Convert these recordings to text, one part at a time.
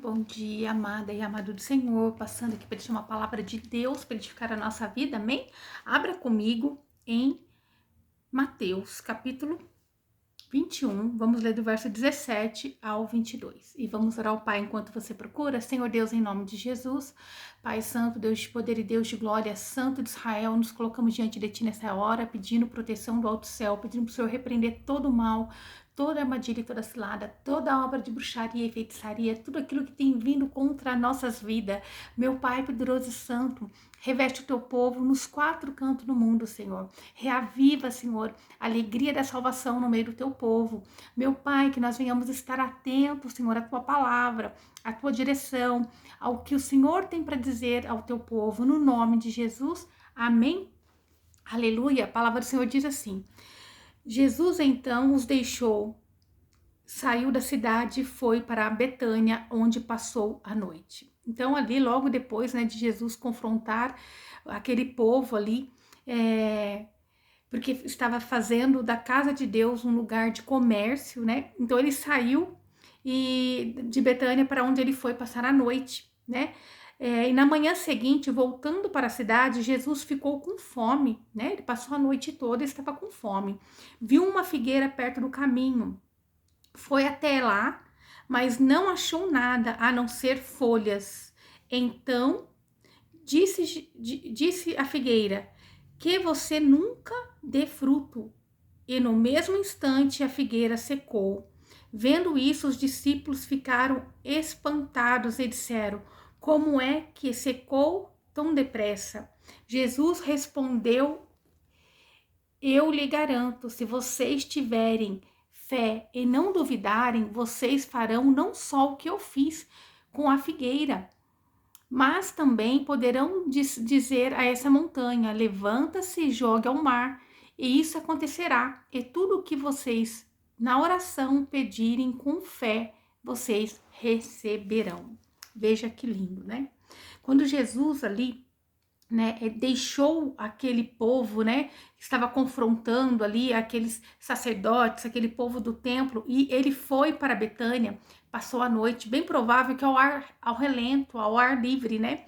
Bom dia, amada e amado do Senhor, passando aqui para deixar uma palavra de Deus para edificar a nossa vida, amém? Abra comigo em Mateus, capítulo 21, vamos ler do verso 17 ao 22. E vamos orar ao Pai enquanto você procura. Senhor Deus, em nome de Jesus, Pai Santo, Deus de poder e Deus de glória, Santo de Israel, nos colocamos diante de Ti nessa hora, pedindo proteção do alto céu, pedindo para o Senhor repreender todo o mal, toda armadilha e toda cilada, toda obra de bruxaria e feitiçaria, tudo aquilo que tem vindo contra nossas vidas. Meu Pai poderoso e santo, reveste o Teu povo nos quatro cantos do mundo, Senhor. Reaviva, Senhor, a alegria da salvação no meio do Teu povo. Meu Pai, que nós venhamos estar atentos, Senhor, à Tua palavra, à Tua direção, ao que o Senhor tem para dizer ao Teu povo, no nome de Jesus. Amém? Aleluia. A palavra do Senhor diz assim: Jesus então os deixou, saiu da cidade e foi para Betânia, onde passou a noite. Então ali, logo depois, né, de Jesus confrontar aquele povo ali, porque estava fazendo da casa de Deus um lugar de comércio, né? Então ele saiu de Betânia para onde ele foi passar a noite, né? E na manhã seguinte, voltando para a cidade, Jesus ficou com fome, né? Ele passou a noite toda e estava com fome. Viu uma figueira perto do caminho, foi até lá, mas não achou nada a não ser folhas. Então disse a figueira: que você nunca dê fruto. E no mesmo instante a figueira secou. Vendo isso, os discípulos ficaram espantados e disseram: como é que secou tão depressa? Jesus respondeu: eu lhe garanto, se vocês tiverem fé e não duvidarem, vocês farão não só o que eu fiz com a figueira, mas também poderão dizer a essa montanha: levanta-se e jogue ao mar, e isso acontecerá. E tudo o que vocês na oração pedirem com fé, vocês receberão. Veja que lindo, né? Quando Jesus ali, né, deixou aquele povo, né, que estava confrontando ali aqueles sacerdotes, aquele povo do templo, e ele foi para Betânia, passou a noite, bem provável que ao relento, ao ar livre, né?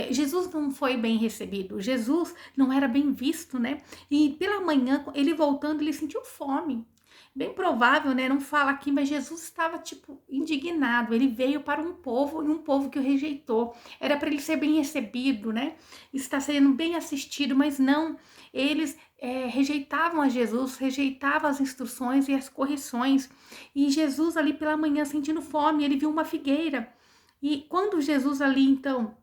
Jesus não foi bem recebido, Jesus não era bem visto, né? E pela manhã, ele voltando, ele sentiu fome. Bem provável, né? Não fala aqui, mas Jesus estava, tipo, indignado. Ele veio para um povo e um povo que o rejeitou. Era para ele ser bem recebido, né? Está sendo bem assistido, mas não. Eles rejeitavam a Jesus, rejeitavam as instruções e as correções. E Jesus ali pela manhã sentindo fome, ele viu uma figueira. E quando Jesus ali então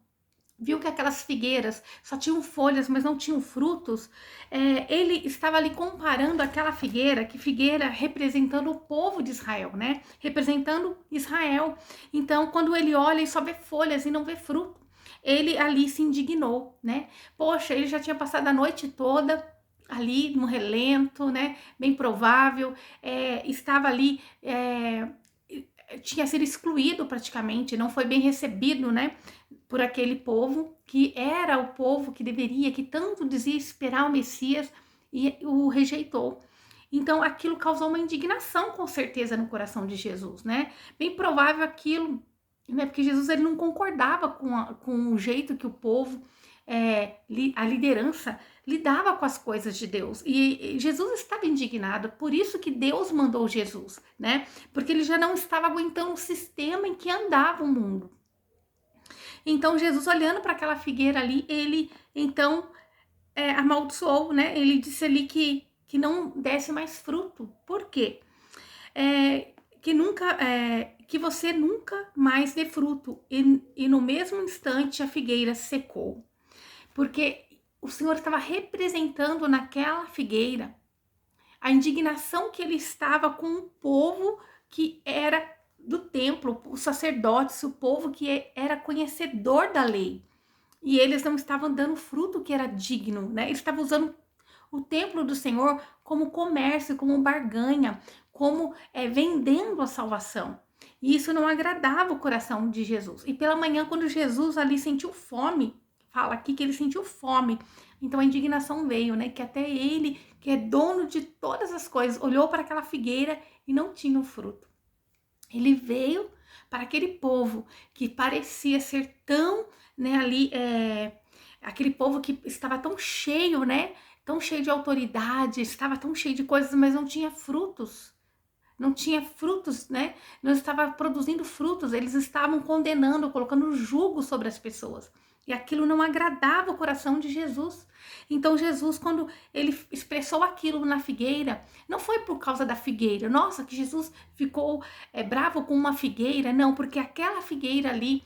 viu que aquelas figueiras só tinham folhas, mas não tinham frutos, ele estava ali comparando aquela figueira, que figueira representando o povo de Israel, né? Representando Israel. Então, quando ele olha e só vê folhas e não vê fruto, ele ali se indignou, né? Poxa, ele já tinha passado a noite toda ali no relento, né? Bem provável, estava ali, tinha sido excluído praticamente, não foi bem recebido, né? Por aquele povo, que era o povo que deveria, que tanto dizia esperar o Messias e o rejeitou. Então aquilo causou uma indignação com certeza no coração de Jesus, né? Bem provável aquilo, né? Porque Jesus ele não concordava com o jeito que o povo, a liderança lidava com as coisas de Deus. E Jesus estava indignado, por isso que Deus mandou Jesus, né? Porque ele já não estava aguentando o sistema em que andava o mundo. Então Jesus, olhando para aquela figueira ali, ele então amaldiçoou, né? Ele disse ali que não desse mais fruto. Por quê? Que você nunca mais dê fruto. E no mesmo instante a figueira secou. Porque o Senhor estava representando naquela figueira a indignação que ele estava com o povo que era do templo, os sacerdotes, o povo que era conhecedor da lei. E eles não estavam dando fruto que era digno, né? Eles estavam usando o templo do Senhor como comércio, como barganha, como vendendo a salvação. E isso não agradava o coração de Jesus. E pela manhã, quando Jesus ali sentiu fome, fala aqui que ele sentiu fome, então a indignação veio, né? Que até ele, que é dono de todas as coisas, olhou para aquela figueira e não tinha o fruto. Ele veio para aquele povo que parecia ser tão, né, ali, aquele povo que estava tão cheio, né, tão cheio de autoridade, estava tão cheio de coisas, mas não tinha frutos. Não tinha frutos, né? Não estava produzindo frutos, eles estavam condenando, colocando jugo sobre as pessoas. E aquilo não agradava o coração de Jesus. Então Jesus, quando ele expressou aquilo na figueira, não foi por causa da figueira. Nossa, que Jesus ficou bravo com uma figueira. Não, porque aquela figueira ali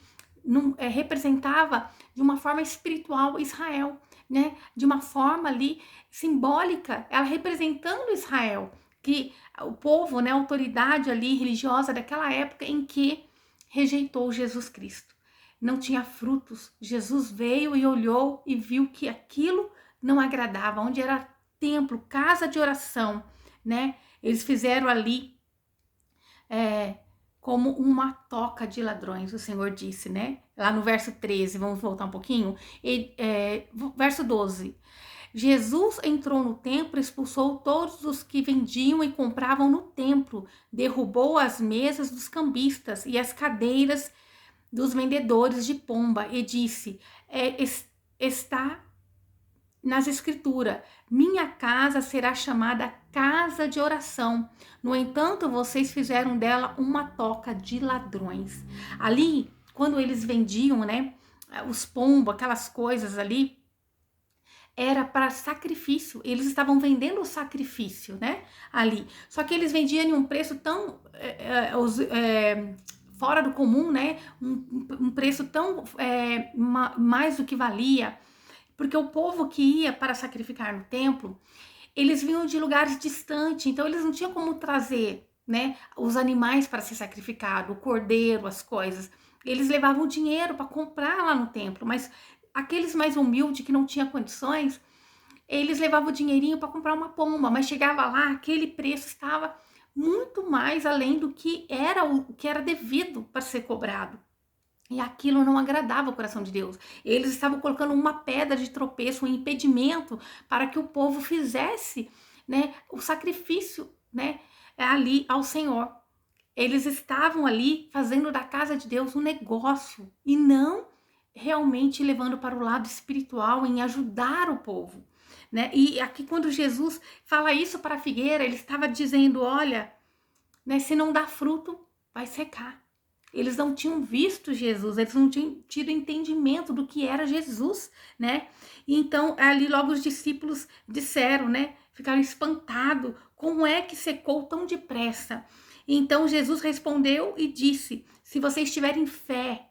representava de uma forma espiritual Israel, né? De uma forma ali simbólica, ela representando Israel, que o povo, né, a autoridade ali religiosa daquela época em que rejeitou Jesus Cristo. Não tinha frutos. Jesus veio e olhou e viu que aquilo não agradava, onde era templo, casa de oração, né? Eles fizeram ali como uma toca de ladrões, o Senhor disse, né? Lá no verso 13, vamos voltar um pouquinho. Verso 12. Jesus entrou no templo, expulsou todos os que vendiam e compravam no templo, derrubou as mesas dos cambistas e as cadeiras dos vendedores de pomba e disse: está nas escrituras, minha casa será chamada casa de oração. No entanto, vocês fizeram dela uma toca de ladrões. Ali, quando eles vendiam, né, os pombos, aquelas coisas ali, era para sacrifício. Eles estavam vendendo o sacrifício, né, ali. Só que eles vendiam em um preço tão fora do comum, né, um preço tão mais do que valia. Porque o povo que ia para sacrificar no templo, eles vinham de lugares distantes, então eles não tinham como trazer, né, os animais para ser sacrificado, o cordeiro, as coisas. Eles levavam dinheiro para comprar lá no templo, mas aqueles mais humildes que não tinham condições, eles levavam o dinheirinho para comprar uma pomba, mas chegava lá, aquele preço estava muito mais além do que era devido para ser cobrado. E aquilo não agradava o coração de Deus. Eles estavam colocando uma pedra de tropeço, um impedimento para que o povo fizesse, né, o sacrifício, né, ali ao Senhor. Eles estavam ali fazendo da casa de Deus um negócio e não realmente levando para o lado espiritual em ajudar o povo, né? E aqui quando Jesus fala isso para a figueira, ele estava dizendo, olha, né, se não dá fruto, vai secar. Eles não tinham visto Jesus, eles não tinham tido entendimento do que era Jesus, né? E então, ali logo os discípulos disseram, né? Ficaram espantados, como é que secou tão depressa? Então, Jesus respondeu e disse, se vocês tiverem fé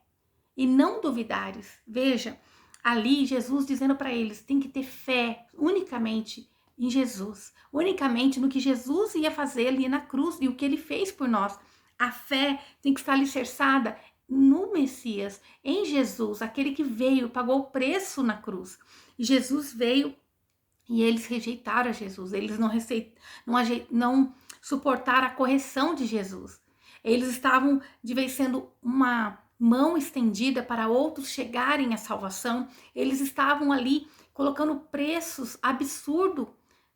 e não duvidares, veja, ali Jesus dizendo para eles, tem que ter fé unicamente em Jesus, unicamente no que Jesus ia fazer ali na cruz e o que ele fez por nós. A fé tem que estar alicerçada no Messias, em Jesus, aquele que veio, pagou o preço na cruz. E Jesus veio e eles rejeitaram Jesus, eles não suportaram a correção de Jesus. Eles estavam, de vez sendo uma mão estendida para outros chegarem à salvação, eles estavam ali colocando preços absurdos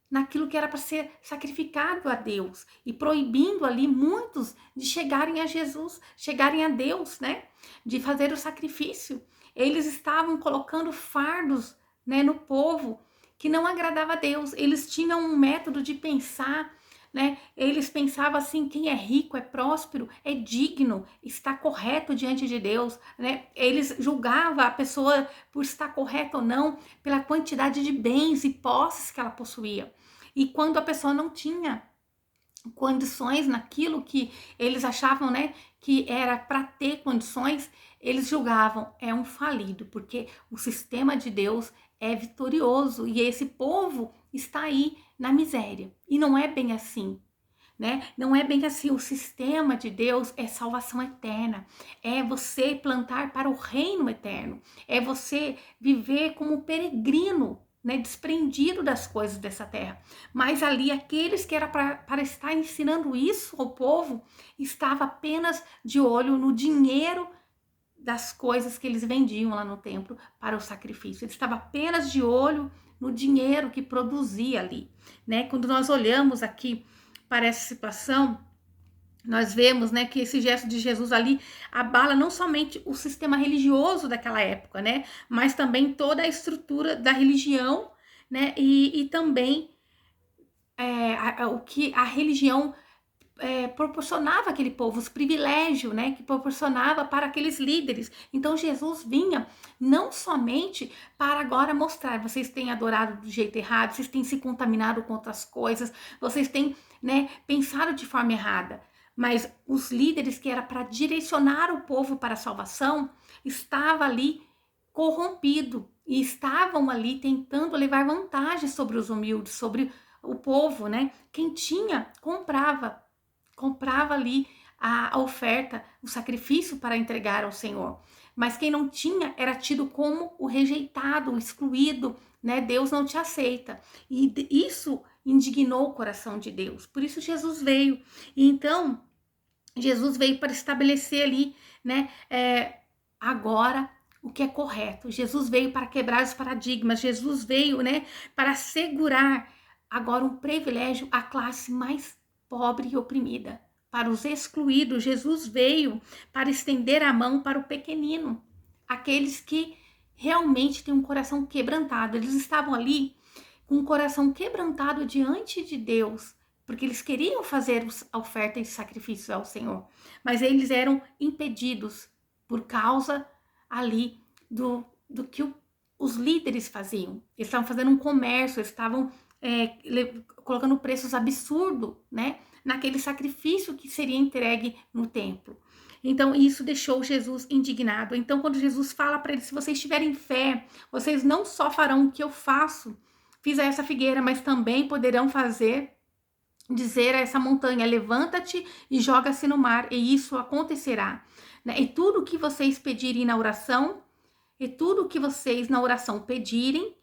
naquilo que era para ser sacrificado a Deus e proibindo ali muitos de chegarem a Jesus, chegarem a Deus, né? De fazer o sacrifício. Eles estavam colocando fardos, né, no povo que não agradava a Deus. Eles tinham um método de pensar, né? Eles pensavam assim, quem é rico, é próspero, é digno, está correto diante de Deus, né? Eles julgavam a pessoa por estar correta ou não pela quantidade de bens e posses que ela possuía. E quando a pessoa não tinha condições naquilo que eles achavam, né, que era para ter condições, eles julgavam, é um falido, porque o sistema de Deus é vitorioso e esse povo está aí na miséria. E não é bem assim, né? Não é bem assim. O sistema de Deus é salvação eterna, é você plantar para o reino eterno, é você viver como peregrino, né, desprendido das coisas dessa terra. Mas ali, aqueles que era para estar ensinando isso ao povo, estava apenas de olho no dinheiro das coisas que eles vendiam lá no templo para o sacrifício. Ele estava apenas de olho no dinheiro que produzia ali, né? Quando nós olhamos aqui para essa situação, nós vemos, né, que esse gesto de Jesus ali abala não somente o sistema religioso daquela época, né, mas também toda a estrutura da religião, né, e também o que a religião proporcionava àquele povo, os privilégios, né, que proporcionava para aqueles líderes. Então Jesus vinha não somente para agora mostrar, vocês têm adorado do jeito errado, vocês têm se contaminado com outras coisas, vocês têm, né, pensado de forma errada. Mas os líderes que era para direcionar o povo para a salvação, estava ali corrompido e estavam ali tentando levar vantagem sobre os humildes, sobre o povo, né? Quem tinha comprava ali a oferta, o sacrifício para entregar ao Senhor. Mas quem não tinha era tido como o rejeitado, o excluído, né? Deus não te aceita. E isso indignou o coração de Deus. Por isso Jesus veio. E então, Jesus veio para estabelecer ali, né? Agora o que é correto. Jesus veio para quebrar os paradigmas. Jesus veio, né? Para assegurar agora um privilégio à classe mais pobre e oprimida. Para os excluídos, Jesus veio para estender a mão para o pequenino, aqueles que realmente têm um coração quebrantado. Eles estavam ali com um coração quebrantado diante de Deus, porque eles queriam fazer a oferta e sacrifício ao Senhor, mas eles eram impedidos por causa ali do que os líderes faziam. Eles estavam fazendo um comércio, eles estavam colocando preços absurdos, né, naquele sacrifício que seria entregue no templo. Então, isso deixou Jesus indignado. Então, quando Jesus fala para eles, se vocês tiverem fé, vocês não só farão o que eu faço, fiz a essa figueira, mas também poderão dizer a essa montanha, levanta-te e joga-se no mar, e isso acontecerá. Né? E tudo que vocês pedirem na oração, e tudo que vocês na oração pedirem,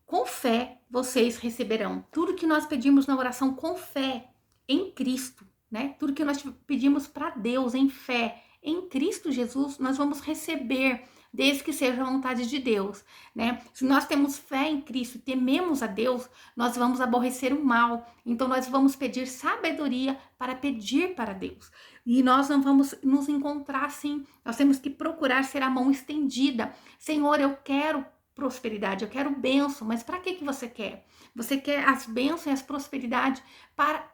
com fé vocês receberão. Tudo que nós pedimos na oração com fé em Cristo, né? Tudo que nós pedimos para Deus em fé em Cristo Jesus, nós vamos receber, desde que seja a vontade de Deus, né? Se nós temos fé em Cristo, tememos a Deus, nós vamos aborrecer o mal. Então nós vamos pedir sabedoria para pedir para Deus. E nós não vamos nos encontrar assim. Nós temos que procurar ser a mão estendida. Senhor, eu quero prosperidade, eu quero bênção, mas para que você quer? Você quer as bênçãos e as prosperidades para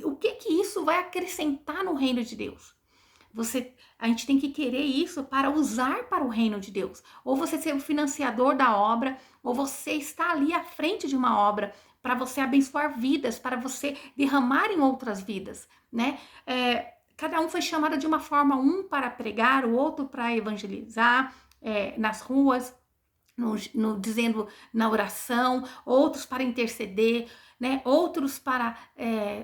o que isso vai acrescentar no reino de Deus? A gente tem que querer isso para usar para o reino de Deus. Ou você ser o financiador da obra, ou você está ali à frente de uma obra para você abençoar vidas, para você derramar em outras vidas, né? Cada um foi chamado de uma forma, um para pregar, o outro para evangelizar nas ruas, dizendo na oração, outros para interceder, né? Outros para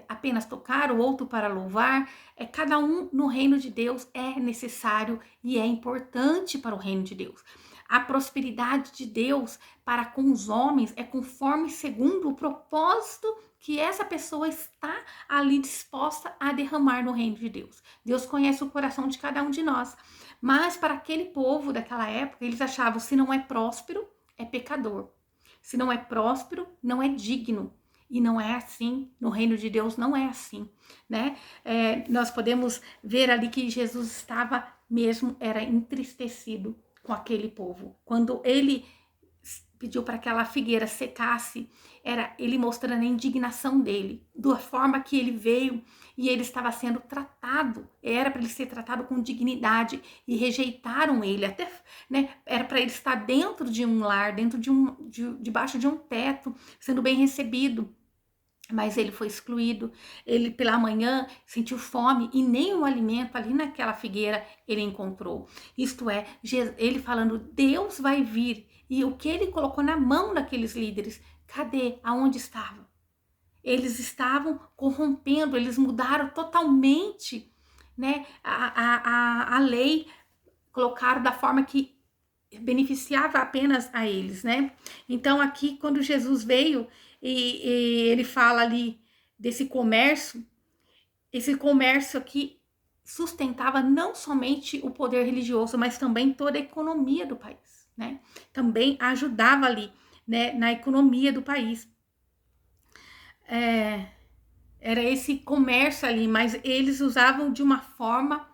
apenas tocar, o outro para louvar. Cada um no reino de Deus é necessário e é importante para o reino de Deus. A prosperidade de Deus para com os homens é conforme segundo o propósito que essa pessoa está ali disposta a derramar no reino de Deus. Deus conhece o coração de cada um de nós. Mas para aquele povo daquela época, eles achavam, se não é próspero, é pecador. Se não é próspero, não é digno. E não é assim, no reino de Deus não é assim, né? Nós podemos ver ali que Jesus estava mesmo, era entristecido com aquele povo. Quando ele pediu para que aquela figueira secasse, era ele mostrando a indignação dele, da forma que ele veio e ele estava sendo tratado, era para ele ser tratado com dignidade e rejeitaram ele, até, né, era para ele estar dentro de um lar, debaixo de um teto, sendo bem recebido. Mas ele foi excluído, ele pela manhã sentiu fome e nenhum alimento ali naquela figueira ele encontrou. Isto é, ele falando, Deus vai vir, e o que ele colocou na mão daqueles líderes, cadê? Aonde estava? Eles estavam corrompendo, eles mudaram totalmente, né, a lei, colocaram da forma que beneficiava apenas a eles, né? Então aqui quando Jesus veio e ele fala ali desse comércio, esse comércio aqui sustentava não somente o poder religioso, mas também toda a economia do país, né? Também ajudava ali, né, na economia do país. Era esse comércio ali, mas eles usavam de uma forma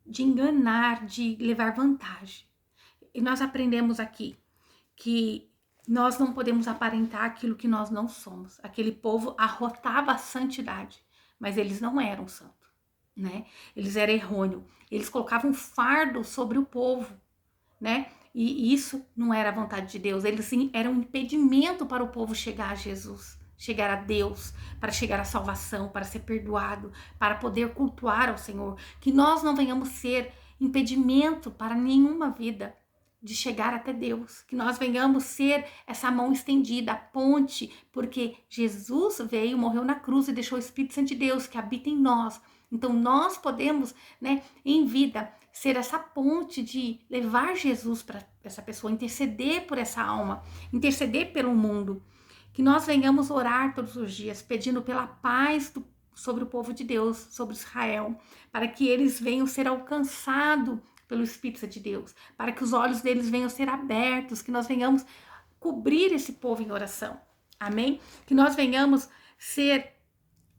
de enganar, de levar vantagem. E nós aprendemos aqui que nós não podemos aparentar aquilo que nós não somos. Aquele povo arrotava a santidade, mas eles não eram santos, né? Eles eram errôneos. Eles colocavam um fardo sobre o povo, né? E isso não era a vontade de Deus. Eles sim, eram um impedimento para o povo chegar a Jesus, chegar a Deus, para chegar à salvação, para ser perdoado, para poder cultuar ao Senhor. Que nós não venhamos ser impedimento para nenhuma vida de chegar até Deus, que nós venhamos ser essa mão estendida, a ponte, porque Jesus veio, morreu na cruz e deixou o Espírito Santo de Deus que habita em nós. Então nós podemos, né, em vida, ser essa ponte de levar Jesus para essa pessoa, interceder por essa alma, interceder pelo mundo. Que nós venhamos orar todos os dias, pedindo pela paz sobre o povo de Deus, sobre Israel, para que eles venham ser alcançados pelo Espírito de Deus, para que os olhos deles venham ser abertos, que nós venhamos cobrir esse povo em oração. Amém? Que nós venhamos ser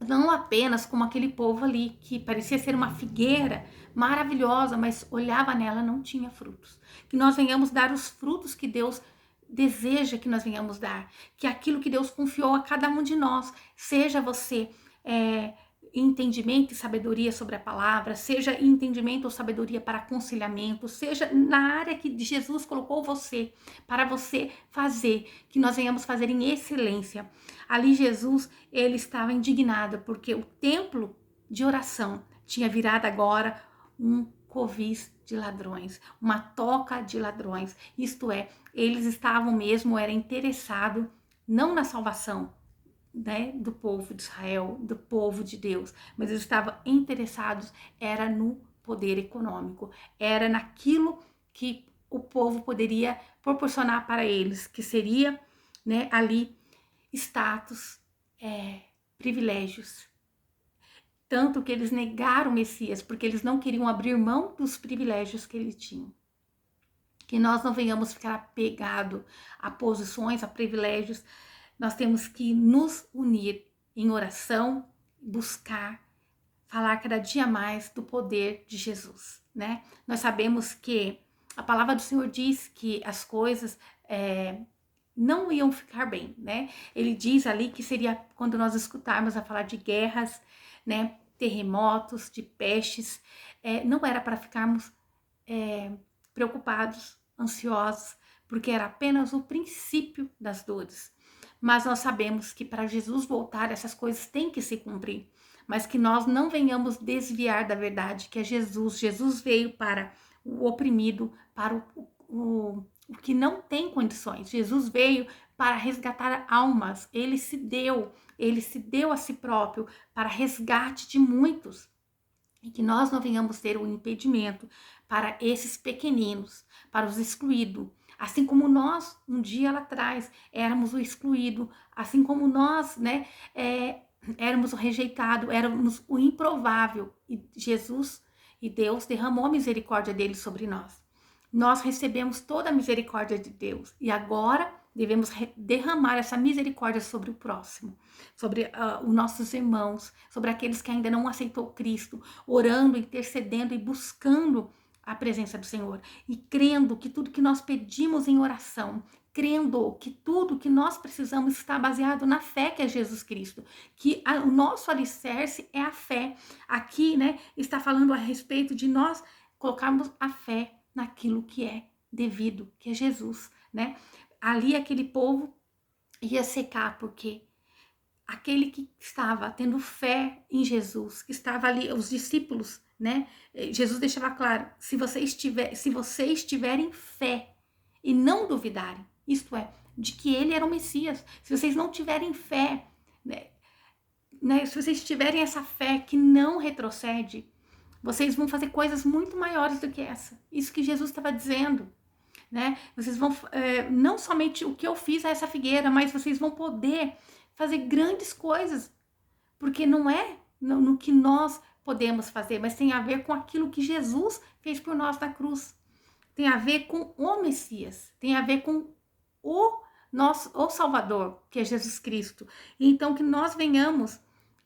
não apenas como aquele povo ali, que parecia ser uma figueira maravilhosa, mas olhava nela, não tinha frutos. Que nós venhamos dar os frutos que Deus deseja que nós venhamos dar, que aquilo que Deus confiou a cada um de nós, seja você entendimento e sabedoria sobre a palavra, seja entendimento ou sabedoria para aconselhamento, seja na área que Jesus colocou você, para você fazer, que nós venhamos fazer em excelência. Ali Jesus, ele estava indignado, porque o templo de oração tinha virado agora um covis de ladrões, uma toca de ladrões, isto é, eles estavam mesmo, era interessado não na salvação, né, do povo de Israel, do povo de Deus, mas eles estavam interessados, era no poder econômico, era naquilo que o povo poderia proporcionar para eles, que seria, né, ali, status, privilégios. Tanto que eles negaram o Messias, porque eles não queriam abrir mão dos privilégios que ele tinha. Que nós não venhamos ficar apegados a posições, a privilégios. Nós temos que nos unir em oração, buscar, falar cada dia mais do poder de Jesus, né? Nós sabemos que a palavra do Senhor diz que as coisas não iam ficar bem, né? Ele diz ali que seria quando nós escutarmos a falar de guerras, né? Terremotos, de pestes, não era para ficarmos preocupados, ansiosos, porque era apenas o princípio das dores. Mas nós sabemos que para Jesus voltar, essas coisas têm que se cumprir, mas que nós não venhamos desviar da verdade, que é Jesus. Jesus veio para o oprimido, para o que não tem condições. Jesus veio para resgatar almas, ele se deu a si próprio para resgate de muitos. E que nós não venhamos ter o impedimento para esses pequeninos, para os excluídos. Assim como nós, um dia lá atrás, éramos o excluído, assim como nós, né, éramos o rejeitado, éramos o improvável. E Jesus e Deus derramou a misericórdia dele sobre nós. Nós recebemos toda a misericórdia de Deus e agora devemos derramar essa misericórdia sobre o próximo, sobre os nossos irmãos, sobre aqueles que ainda não aceitou Cristo, orando, intercedendo e buscando a presença do Senhor e crendo que tudo que nós pedimos em oração, crendo que tudo que nós precisamos está baseado na fé que é Jesus Cristo, que o nosso alicerce é a fé. Aqui, né, está falando a respeito de nós colocarmos a fé naquilo que é devido, que é Jesus, né? Ali aquele povo ia secar, porque aquele que estava tendo fé em Jesus, que estava ali, os discípulos, né? Jesus deixava claro, se vocês tiverem fé e não duvidarem, isto é, de que ele era o Messias, se vocês não tiverem fé, né, se vocês tiverem essa fé que não retrocede, vocês vão fazer coisas muito maiores do que essa. Isso que Jesus estava dizendo, né? Vocês vão, não somente o que eu fiz a essa figueira, mas vocês vão poder fazer grandes coisas, porque não é no que nós podemos fazer, mas tem a ver com aquilo que Jesus fez por nós na cruz. Tem a ver com o Messias, tem a ver com o Salvador, que é Jesus Cristo. Então que nós venhamos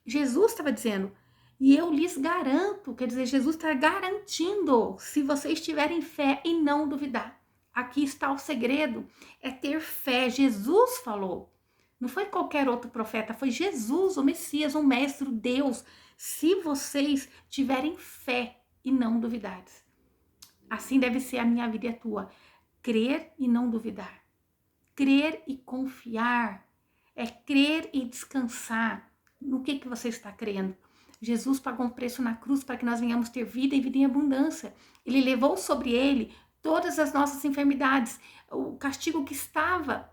Jesus estava dizendo, e eu lhes garanto, quer dizer, Jesus está garantindo, se vocês tiverem fé e não duvidar. Aqui está o segredo, é ter fé. Jesus falou, não foi qualquer outro profeta, foi Jesus, o Messias, o Mestre, o Deus. Se vocês tiverem fé e não duvidarem. Assim deve ser a minha vida e a tua. Crer e não duvidar. Crer e confiar. É crer e descansar. No que você está crendo? Jesus pagou um preço na cruz para que nós venhamos ter vida e vida em abundância. Ele levou sobre ele todas as nossas enfermidades. O castigo que estava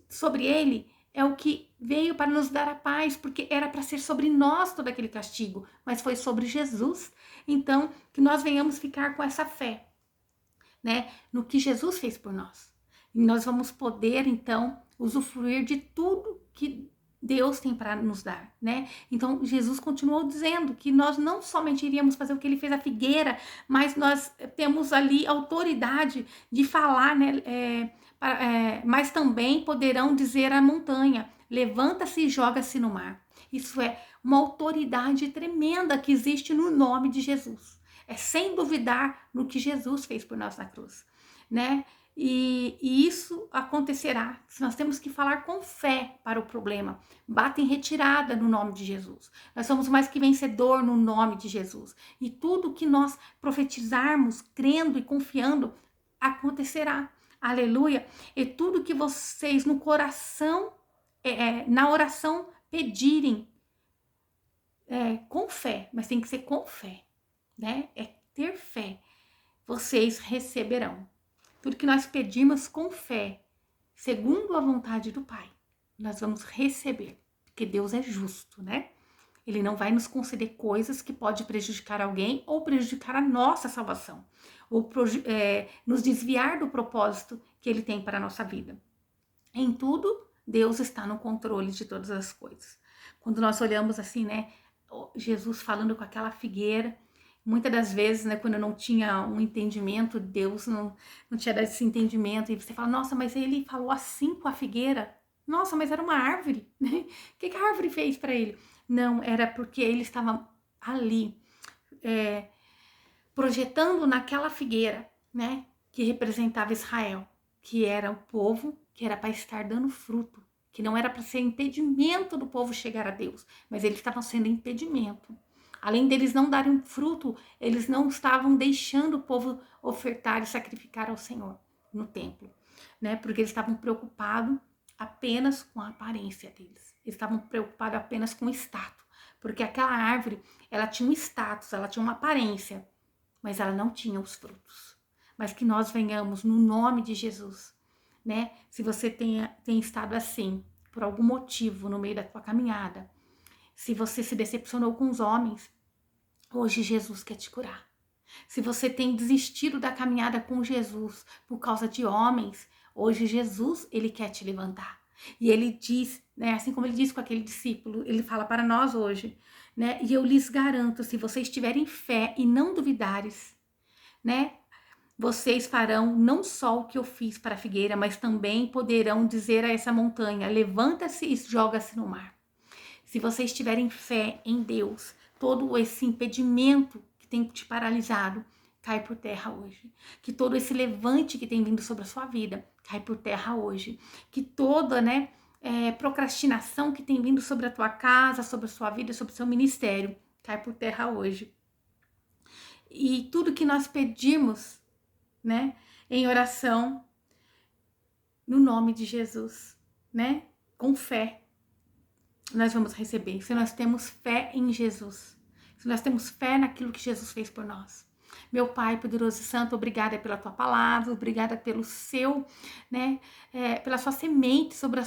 sobre ele é o que veio para nos dar a paz, porque era para ser sobre nós todo aquele castigo, mas foi sobre Jesus. Então, que nós venhamos ficar com essa fé, né, no que Jesus fez por nós. E nós vamos poder, então, usufruir de tudo que Deus tem para nos dar, né? Então, Jesus continuou dizendo que nós não somente iríamos fazer o que ele fez à figueira, mas nós temos ali autoridade de falar, né? Mas também poderão dizer à montanha, levanta-se e joga-se no mar. Isso é uma autoridade tremenda que existe no nome de Jesus. É sem duvidar no que Jesus fez por nós na cruz, né? E isso acontecerá se nós temos que falar com fé para o problema. Bata em retirada no nome de Jesus. Nós somos mais que vencedor no nome de Jesus. E tudo que nós profetizarmos, crendo e confiando, acontecerá. Aleluia. E tudo que vocês no coração, na oração pedirem, com fé, mas tem que ser com fé, né? É ter fé. Vocês receberão. Tudo que nós pedimos com fé, segundo a vontade do Pai, nós vamos receber, porque Deus é justo, né? Ele não vai nos conceder coisas que pode prejudicar alguém ou prejudicar a nossa salvação, ou nos desviar do propósito que Ele tem para a nossa vida. Em tudo, Deus está no controle de todas as coisas. Quando nós olhamos assim, né, Jesus falando com aquela figueira, muitas das vezes, né, quando eu não tinha um entendimento, Deus não tinha dado esse entendimento, e você fala, nossa, mas ele falou assim com a figueira? Nossa, mas era uma árvore, né? O que a árvore fez para ele? Não, era porque ele estava ali, projetando naquela figueira, né, que representava Israel, que era o povo que era para estar dando fruto, que não era para ser impedimento do povo chegar a Deus, mas eles estavam sendo impedimento. Além deles não darem fruto, eles não estavam deixando o povo ofertar e sacrificar ao Senhor no templo, né? Porque eles estavam preocupados apenas com a aparência deles. Eles estavam preocupados apenas com o status, porque aquela árvore, ela tinha um status, ela tinha uma aparência, mas ela não tinha os frutos. Mas que nós venhamos no nome de Jesus, né? Se você tem estado assim, por algum motivo no meio da tua caminhada, se você se decepcionou com os homens, hoje Jesus quer te curar. Se você tem desistido da caminhada com Jesus por causa de homens, hoje Jesus, ele quer te levantar. E ele diz, né, assim como ele disse com aquele discípulo, ele fala para nós hoje, né? E eu lhes garanto, se vocês tiverem fé e não duvidares, né? Vocês farão não só o que eu fiz para a figueira, mas também poderão dizer a essa montanha, levanta-se e joga-se no mar. Se vocês tiverem fé em Deus, todo esse impedimento que tem te paralisado cai por terra hoje. Que todo esse levante que tem vindo sobre a sua vida cai por terra hoje. Que toda, né, procrastinação que tem vindo sobre a tua casa, sobre a sua vida, sobre o seu ministério, cai por terra hoje. E tudo que nós pedimos, né, em oração, no nome de Jesus, né, com fé, nós vamos receber. Se nós temos fé em Jesus, se nós temos fé naquilo que Jesus fez por nós. Meu Pai poderoso e santo, obrigada pela tua palavra, obrigada pelo seu, né, pela sua semente sobre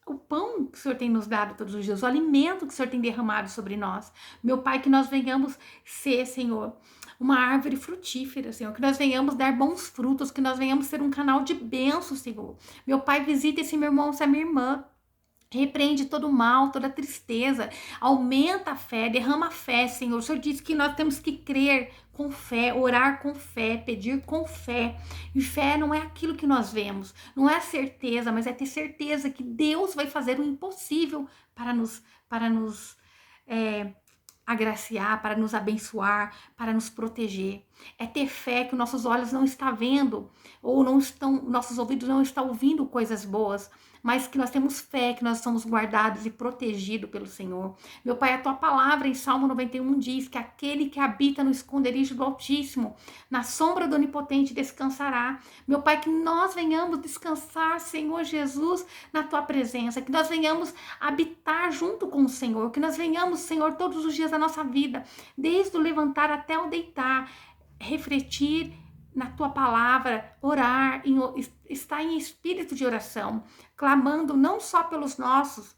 o pão que o Senhor tem nos dado todos os dias, o alimento que o Senhor tem derramado sobre nós. Meu Pai, que nós venhamos ser, Senhor, uma árvore frutífera, Senhor, que nós venhamos dar bons frutos, que nós venhamos ser um canal de bênção, Senhor. Meu Pai, visita esse meu irmão, essa minha irmã, Repreende todo o mal, toda a tristeza, aumenta a fé, derrama a fé, Senhor. O Senhor disse que nós temos que crer com fé, orar com fé, pedir com fé. E fé não é aquilo que nós vemos, não é a certeza, mas é ter certeza que Deus vai fazer o impossível para nos agraciar, para nos abençoar, para nos proteger. É ter fé que nossos olhos não estão vendo, ou não estão, nossos ouvidos não estão ouvindo coisas boas, mas que nós temos fé, que nós somos guardados e protegidos pelo Senhor. Meu Pai, a tua palavra em Salmo 91 diz que aquele que habita no esconderijo do Altíssimo, na sombra do Onipotente descansará. Meu Pai, que nós venhamos descansar, Senhor Jesus, na tua presença, que nós venhamos habitar junto com o Senhor, que nós venhamos, Senhor, todos os dias da nossa vida, desde o levantar até o deitar, refletir na tua palavra, orar, estar em espírito de oração, clamando não só pelos nossos,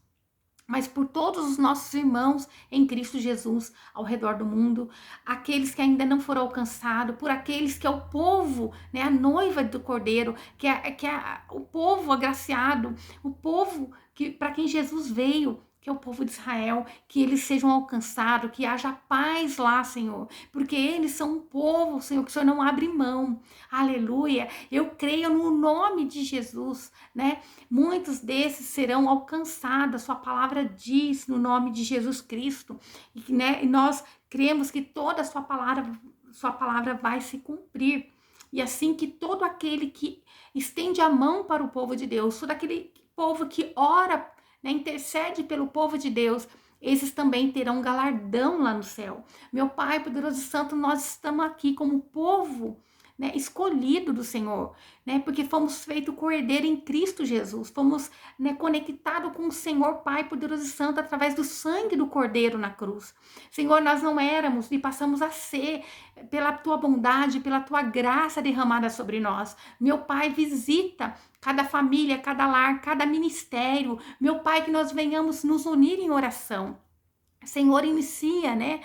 mas por todos os nossos irmãos em Cristo Jesus ao redor do mundo, aqueles que ainda não foram alcançados, por aqueles que é o povo, né, a noiva do Cordeiro, que é o povo agraciado, o povo que para quem Jesus veio, que é o povo de Israel, que eles sejam alcançados, que haja paz lá, Senhor, porque eles são um povo, Senhor, que o Senhor não abre mão. Aleluia. Eu creio no nome de Jesus, né? Muitos desses serão alcançados, a sua palavra diz no nome de Jesus Cristo, e, né, e nós cremos que toda a sua palavra vai se cumprir. E assim que todo aquele que estende a mão para o povo de Deus, todo aquele povo que ora, né, intercede pelo povo de Deus, esses também terão galardão lá no céu. Meu Pai poderoso e santo, nós estamos aqui como povo, né, escolhido do Senhor, né, porque fomos feitos cordeiro em Cristo Jesus, fomos, né, conectados com o Senhor Pai poderoso e santo através do sangue do cordeiro na cruz. Senhor, nós não éramos e passamos a ser pela tua bondade, pela tua graça derramada sobre nós. Meu Pai, visita cada família, cada lar, cada ministério. Meu Pai, que nós venhamos nos unir em oração. Senhor, inicia, né?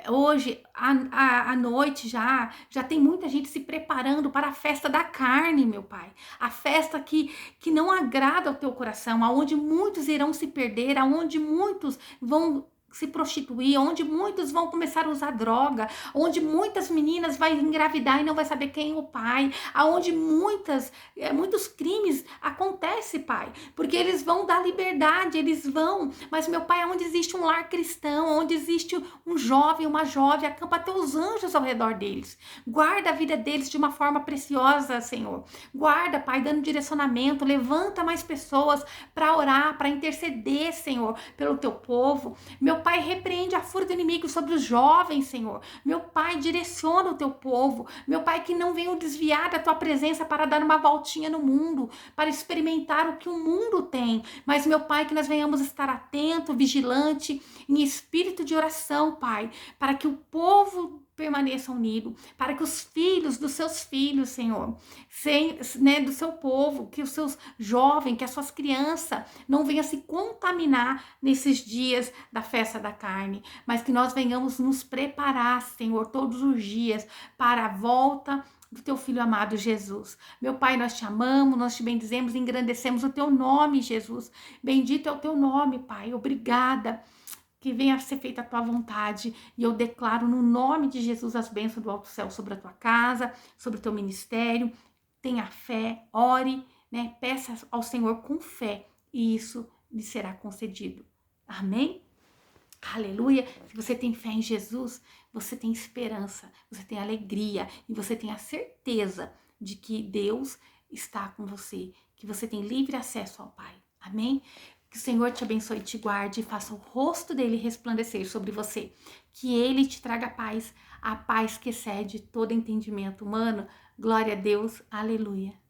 Hoje, à noite já tem muita gente se preparando para a festa da carne, meu Pai. A festa que não agrada ao teu coração, aonde muitos irão se perder, aonde muitos vão se prostituir, onde muitos vão começar a usar droga, onde muitas meninas vão engravidar e não vai saber quem é o pai, aonde muitos crimes acontecem, Pai, porque eles vão dar liberdade, eles vão, mas meu Pai, onde existe um lar cristão, onde existe um jovem, uma jovem, acampa teus anjos ao redor deles, guarda a vida deles de uma forma preciosa, Senhor, guarda, Pai, dando direcionamento, levanta mais pessoas para orar, para interceder, Senhor, pelo teu povo. Meu Pai, repreende a fúria do inimigo sobre os jovens, Senhor. Meu Pai, direciona o teu povo. Meu Pai, que não venham desviar da tua presença para dar uma voltinha no mundo, para experimentar o que o mundo tem. Mas, meu Pai, que nós venhamos estar atento, vigilante, em espírito de oração, Pai, para que o povo permaneça unido, para que os filhos dos seus filhos, Senhor, né, do seu povo, que os seus jovens, que as suas crianças não venham se contaminar nesses dias da festa da carne, mas que nós venhamos nos preparar, Senhor, todos os dias para a volta do teu filho amado Jesus. Meu Pai, nós te amamos, nós te bendizemos, engrandecemos o teu nome, Jesus. Bendito é o teu nome, Pai. Obrigada. Que venha a ser feita a tua vontade, e eu declaro no nome de Jesus as bênçãos do alto céu sobre a tua casa, sobre o teu ministério. Tenha fé, ore, né? Peça ao Senhor com fé, e isso lhe será concedido. Amém? Aleluia! Se você tem fé em Jesus, você tem esperança, você tem alegria, e você tem a certeza de que Deus está com você, que você tem livre acesso ao Pai. Amém? Que o Senhor te abençoe e te guarde e faça o rosto dele resplandecer sobre você. Que ele te traga paz, a paz que excede todo entendimento humano. Glória a Deus. Aleluia.